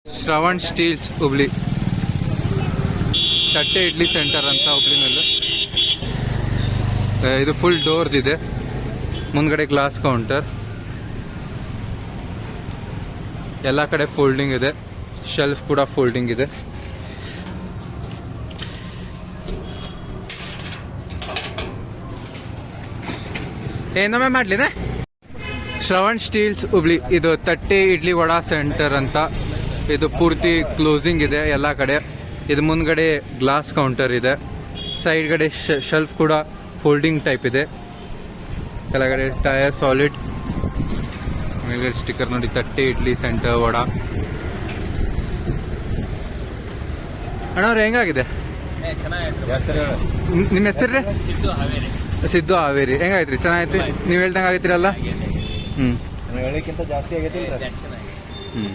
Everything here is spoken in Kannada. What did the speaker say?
ಶ್ರವಣ್ ಸ್ಟೀಲ್ಸ್ ಹುಬ್ಳಿ, ತಟ್ಟೆ ಇಡ್ಲಿ ಸೆಂಟರ್ ಅಂತ ಹುಬ್ಳಿನಲ್ಲಿ. ಇದು ಫುಲ್ ಡೋರ್ದಿದೆ, ಮುಂದ್ಗಡೆ ಗ್ಲಾಸ್ ಕೌಂಟರ್, ಎಲ್ಲ ಕಡೆ ಫೋಲ್ಡಿಂಗ್ ಇದೆ, ಶೆಲ್ಫ್ ಕೂಡ ಫೋಲ್ಡಿಂಗ್ ಇದೆ. ಏನೊಮ್ಮೆ ಮಾಡ್ಲಿದೆ. ಶ್ರವಣ್ ಸ್ಟೀಲ್ಸ್ ಹುಬ್ಳಿ, ಇದು ತಟ್ಟೆ ಇಡ್ಲಿ ವಡಾ ಸೆಂಟರ್ ಅಂತ. ಇದು ಪೂರ್ತಿ ಕ್ಲೋಸಿಂಗ್ ಇದೆ ಎಲ್ಲ ಕಡೆ. ಇದು ಮುಂದ್ಗಡೆ ಗ್ಲಾಸ್ ಕೌಂಟರ್ ಇದೆ, ಸೈಡ್ಗಡೆ ಶೆಲ್ಫ್ ಕೂಡ ಫೋಲ್ಡಿಂಗ್ ಟೈಪ್ ಇದೆ, ಕೆಳಗಡೆ ಟೈರ್ ಸಾಲಿಡ್, ಮೇಲ್ಗಡೆ ಸ್ಟಿಕ್ಕರ್ ನೋಡಿ ತಟ್ಟೆ ಇಡ್ಲಿ ಸೆಂಟರ್ ವಡಾ. ಅಣ್ಣವ್ರು ಹೆಂಗಾಗಿದೆ? ನಿಮ್ಮ ಹೆಸರು? ಸಿದ್ದು ಹಾವೇರಿ. ಹೆಂಗಾಯ್ತ್ರಿ? ಚೆನ್ನಾಗೈತಿ, ನೀವು ಹೇಳ್ದಂಗೆ ಆಗೈತಿರಲ್ಲ. ಹೇಳಿಕ್ಕಿಂತ ಜಾಸ್ತಿ ಆಗೈತಿ. ಹ್ಞೂ